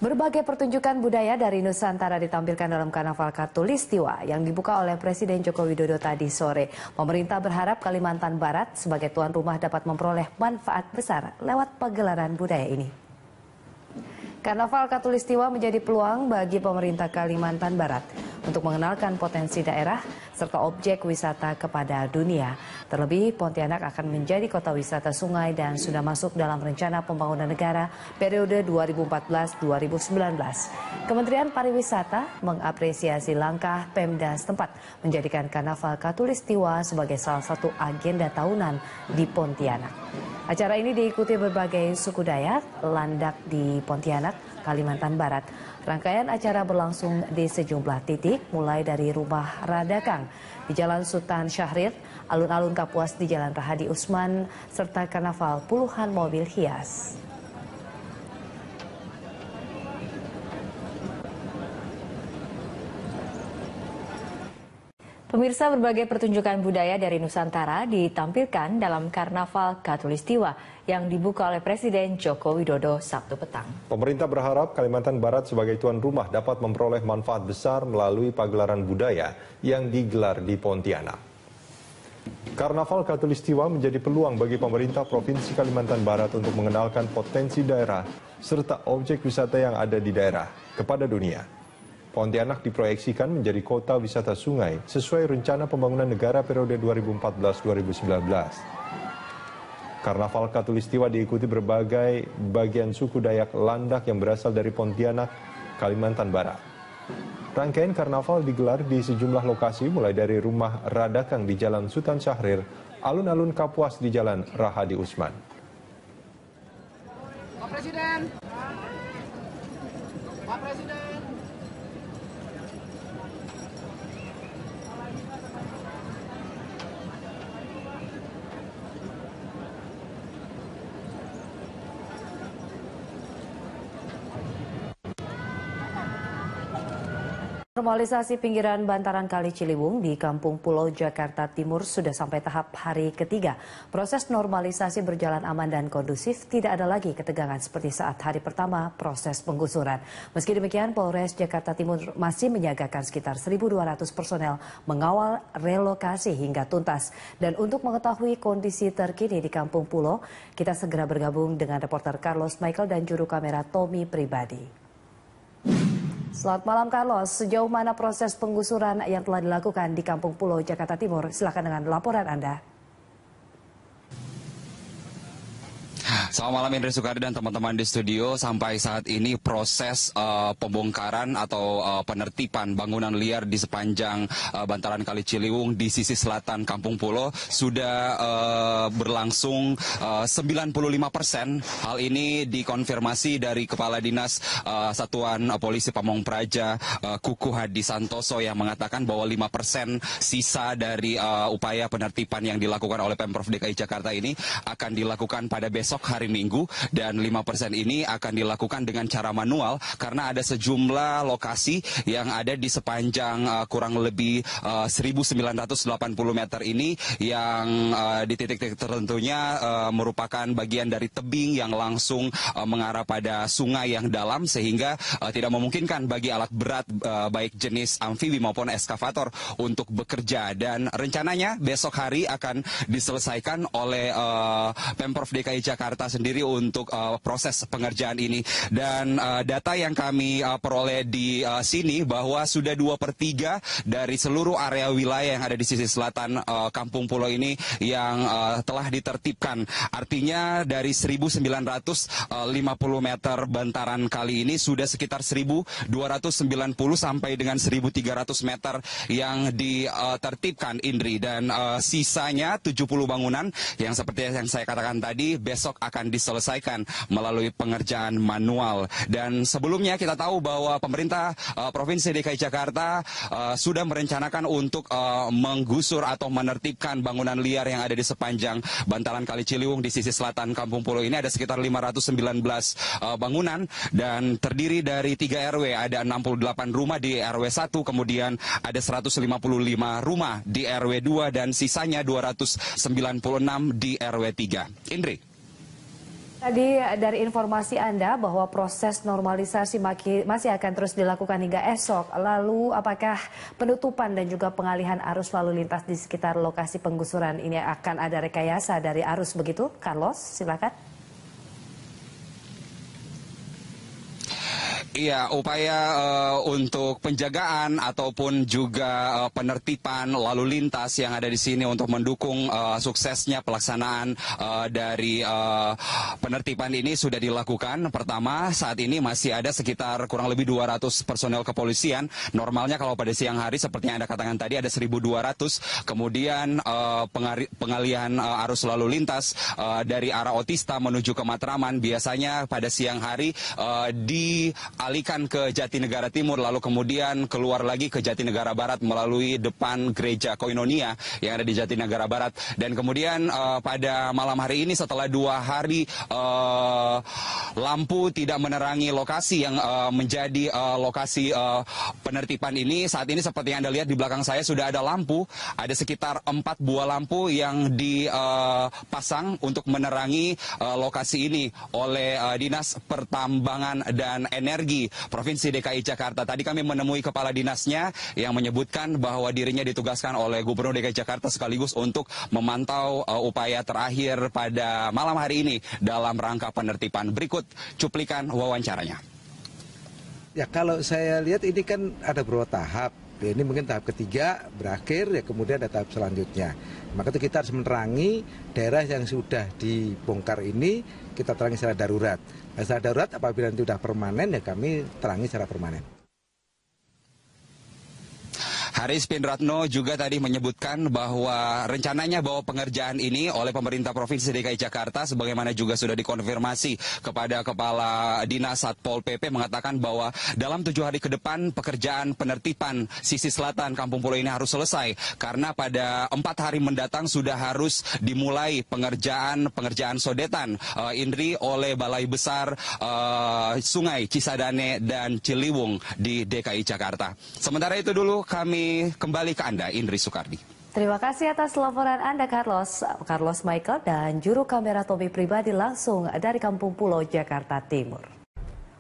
Berbagai pertunjukan budaya dari Nusantara ditampilkan dalam Karnaval Khatulistiwa yang dibuka oleh Presiden Joko Widodo tadi sore. Pemerintah berharap Kalimantan Barat sebagai tuan rumah dapat memperoleh manfaat besar lewat pagelaran budaya ini. Karnaval Khatulistiwa menjadi peluang bagi pemerintah Kalimantan Barat untuk mengenalkan potensi daerah serta objek wisata kepada dunia. Terlebih, Pontianak akan menjadi kota wisata sungai dan sudah masuk dalam rencana pembangunan negara periode 2014-2019. Kementerian Pariwisata mengapresiasi langkah Pemda setempat menjadikan Karnaval Khatulistiwa sebagai salah satu agenda tahunan di Pontianak. Acara ini diikuti berbagai suku Dayak, Landak di Pontianak, Kalimantan Barat. Rangkaian acara berlangsung di sejumlah titik, mulai dari Rumah Radakang di Jalan Sultan Syahrir, alun-alun Kapuas di Jalan Rahadi Usman, serta karnaval puluhan mobil hias. Pemirsa, berbagai pertunjukan budaya dari Nusantara ditampilkan dalam Karnaval Khatulistiwa yang dibuka oleh Presiden Joko Widodo Sabtu petang. Pemerintah berharap Kalimantan Barat sebagai tuan rumah dapat memperoleh manfaat besar melalui pagelaran budaya yang digelar di Pontianak. Karnaval Khatulistiwa menjadi peluang bagi pemerintah Provinsi Kalimantan Barat untuk mengenalkan potensi daerah serta objek wisata yang ada di daerah kepada dunia. Pontianak diproyeksikan menjadi kota wisata sungai sesuai rencana pembangunan negara periode 2014-2019. Karnaval Khatulistiwa diikuti berbagai bagian suku Dayak Landak yang berasal dari Pontianak, Kalimantan Barat. Rangkaian karnaval digelar di sejumlah lokasi mulai dari Rumah Radakang di Jalan Sultan Syahrir, alun-alun Kapuas di Jalan Rahadi Usman. Pak Presiden. Pak Presiden. Normalisasi pinggiran bantaran Kali Ciliwung di Kampung Pulau Jakarta Timur sudah sampai tahap hari ketiga. Proses normalisasi berjalan aman dan kondusif, tidak ada lagi ketegangan seperti saat hari pertama proses penggusuran. Meski demikian, Polres Jakarta Timur masih menyiagakan sekitar 1.200 personel mengawal relokasi hingga tuntas. Dan untuk mengetahui kondisi terkini di Kampung Pulau, kita segera bergabung dengan reporter Carlos Michael dan juru kamera Tommy Pribadi. Selamat malam Carlos, sejauh mana proses penggusuran yang telah dilakukan di Kampung Pulau Jakarta Timur? Silakan dengan laporan Anda. Selamat malam Indri Soekardi dan teman-teman di studio. Sampai saat ini proses pembongkaran atau penertiban bangunan liar di sepanjang bantaran Kali Ciliwung di sisi selatan Kampung Pulau sudah berlangsung 95%. Hal ini dikonfirmasi dari Kepala Dinas Satuan Polisi Pamong Praja Kuku Hadi Santoso yang mengatakan bahwa 5% sisa dari upaya penertiban yang dilakukan oleh Pemprov DKI Jakarta ini akan dilakukan pada besok hari Minggu, dan 5% ini akan dilakukan dengan cara manual karena ada sejumlah lokasi yang ada di sepanjang kurang lebih 1.980 meter ini yang di titik-titik tertentunya merupakan bagian dari tebing yang langsung mengarah pada sungai yang dalam sehingga tidak memungkinkan bagi alat berat baik jenis amfibi maupun eskavator untuk bekerja, dan rencananya besok hari akan diselesaikan oleh Pemprov DKI Jakarta sendiri untuk proses pengerjaan ini. Dan data yang kami peroleh di sini bahwa sudah 2/3 dari seluruh area wilayah yang ada di sisi selatan Kampung Pulau ini yang telah ditertibkan. Artinya dari 1.950 meter bantaran kali ini sudah sekitar 1.290 sampai dengan 1.300 meter yang ditertibkan, Indri. Dan sisanya 70 bangunan yang seperti yang saya katakan tadi besok akan diselesaikan melalui pengerjaan manual. Dan sebelumnya kita tahu bahwa pemerintah Provinsi DKI Jakarta sudah merencanakan untuk menggusur atau menertibkan bangunan liar yang ada di sepanjang bantaran Kali Ciliwung di sisi selatan Kampung Pulau ini. Ada sekitar 519 bangunan dan terdiri dari 3 RW, ada 68 rumah di RW 1, kemudian ada 155 rumah di RW 2 dan sisanya 296 di RW 3. Indri. Tadi dari informasi Anda bahwa proses normalisasi masih akan terus dilakukan hingga esok. Lalu apakah penutupan dan juga pengalihan arus lalu lintas di sekitar lokasi penggusuran ini akan ada rekayasa dari arus begitu? Carlos, silakan. Iya, upaya untuk penjagaan ataupun juga penertiban lalu lintas yang ada di sini untuk mendukung suksesnya pelaksanaan dari penertiban ini sudah dilakukan. Pertama, saat ini masih ada sekitar kurang lebih 200 personel kepolisian. Normalnya kalau pada siang hari seperti yang Anda katakan tadi ada 1.200. Kemudian pengalihan arus lalu lintas dari arah Otista menuju ke Matraman biasanya pada siang hari dialihkan ke Jatinegara Timur, lalu kemudian keluar lagi ke Jatinegara Barat melalui depan gereja Koinonia yang ada di Jatinegara Barat. Dan kemudian pada malam hari ini setelah 2 hari lampu tidak menerangi lokasi yang menjadi lokasi penertiban ini, saat ini seperti yang Anda lihat di belakang saya sudah ada lampu, ada sekitar 4 buah lampu yang dipasang untuk menerangi lokasi ini oleh Dinas Pertambangan dan Energi Provinsi DKI Jakarta. Tadi kami menemui kepala dinasnya yang menyebutkan bahwa dirinya ditugaskan oleh Gubernur DKI Jakarta sekaligus untuk memantau upaya terakhir pada malam hari ini dalam rangka penertiban. Berikut cuplikan wawancaranya. Ya, kalau saya lihat ini kan ada beberapa tahap. Ya, ini mungkin tahap ketiga berakhir, ya kemudian ada tahap selanjutnya. Maka itu kita harus menerangi daerah yang sudah dibongkar ini, kita terangi secara darurat. Nah, secara darurat apabila nanti sudah permanen, ya kami terangi secara permanen. Haris Pinratno juga tadi menyebutkan bahwa rencananya bahwa pengerjaan ini oleh pemerintah Provinsi DKI Jakarta sebagaimana juga sudah dikonfirmasi kepada Kepala Dinas Satpol PP mengatakan bahwa dalam 7 hari ke depan pekerjaan penertiban sisi selatan Kampung Pulo ini harus selesai karena pada 4 hari mendatang sudah harus dimulai pengerjaan sodetan Indri oleh Balai Besar Sungai Cisadane dan Ciliwung di DKI Jakarta. Sementara itu dulu kami kembali ke Anda, Indri Soekardi. Terima kasih atas laporan Anda, Carlos Michael, dan juru kamera Tommy Pribadi langsung dari Kampung Pulo, Jakarta Timur.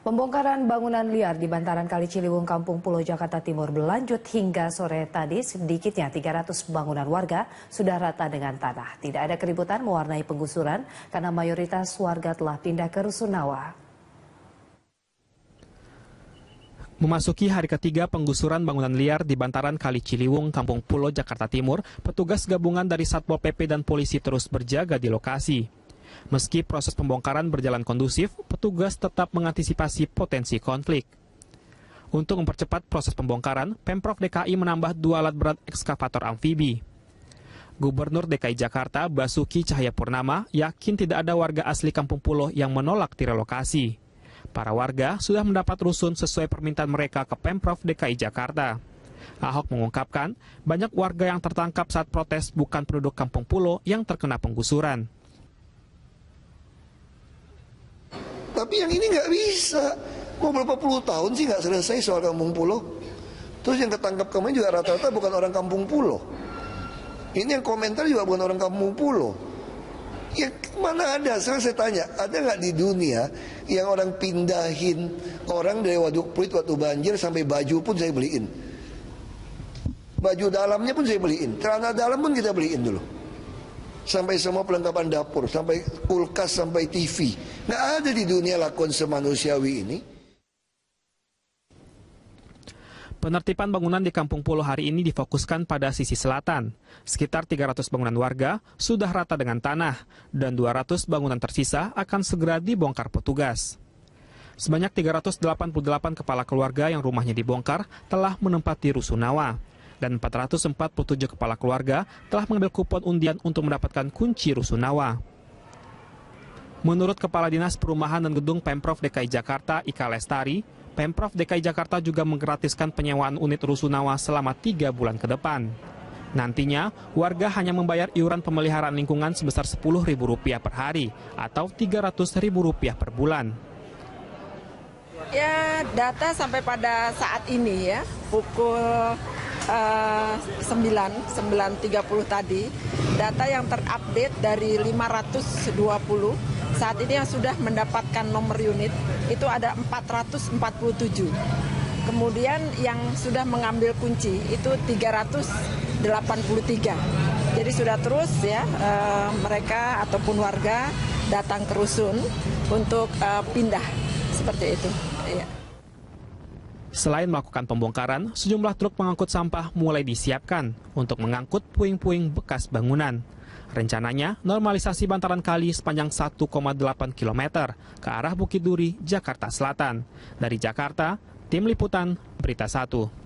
Pembongkaran bangunan liar di bantaran Kali Ciliwung, Kampung Pulo, Jakarta Timur berlanjut hingga sore tadi. Sedikitnya 300 bangunan warga sudah rata dengan tanah. Tidak ada keributan mewarnai penggusuran karena mayoritas warga telah pindah ke Rusunawa. Memasuki hari ketiga penggusuran bangunan liar di bantaran Kali Ciliwung, Kampung Pulo, Jakarta Timur, petugas gabungan dari Satpol PP dan polisi terus berjaga di lokasi. Meski proses pembongkaran berjalan kondusif, petugas tetap mengantisipasi potensi konflik. Untuk mempercepat proses pembongkaran, Pemprov DKI menambah 2 alat berat ekskavator amfibi. Gubernur DKI Jakarta Basuki Cahayapurnama yakin tidak ada warga asli Kampung Pulo yang menolak direlokasi. Para warga sudah mendapat rusun sesuai permintaan mereka ke Pemprov DKI Jakarta. Ahok mengungkapkan, banyak warga yang tertangkap saat protes bukan penduduk Kampung Pulo yang terkena penggusuran. Tapi yang ini nggak bisa. Mau berapa puluh tahun sih nggak selesai soal Kampung Pulo. Terus yang ketangkap kemarin juga rata-rata bukan orang Kampung Pulo. Ini yang komentar juga bukan orang Kampung Pulo. Ya mana ada, saya tanya, ada nggak di dunia yang orang pindahin orang dari Waduk Pluit waktu banjir sampai baju pun saya beliin. Baju dalamnya pun saya beliin, celana dalam pun kita beliin dulu. Sampai semua perlengkapan dapur, sampai kulkas, sampai TV. Nggak ada di dunia lakukan semanusiawi ini. Penertiban bangunan di Kampung Pulo hari ini difokuskan pada sisi selatan. Sekitar 300 bangunan warga sudah rata dengan tanah dan 200 bangunan tersisa akan segera dibongkar petugas. Sebanyak 388 kepala keluarga yang rumahnya dibongkar telah menempati Rusunawa dan 447 kepala keluarga telah mengambil kupon undian untuk mendapatkan kunci Rusunawa. Menurut Kepala Dinas Perumahan dan Gedung Pemprov DKI Jakarta Ika Lestari, Pemprov DKI Jakarta juga menggratiskan penyewaan unit Rusunawa selama 3 bulan ke depan. Nantinya, warga hanya membayar iuran pemeliharaan lingkungan sebesar Rp10.000 per hari atau Rp300.000 per bulan. Ya, data sampai pada saat ini ya, pukul 9.30 tadi, data yang terupdate dari 520 Saat ini yang sudah mendapatkan nomor unit itu ada 447. Kemudian yang sudah mengambil kunci itu 383. Jadi sudah terus ya mereka ataupun warga datang ke rusun untuk pindah seperti itu. Ya. Selain melakukan pembongkaran, sejumlah truk pengangkut sampah mulai disiapkan untuk mengangkut puing-puing bekas bangunan. Rencananya, normalisasi bantaran kali sepanjang 1,8 km ke arah Bukit Duri, Jakarta Selatan. Dari Jakarta, Tim Liputan, Berita 1.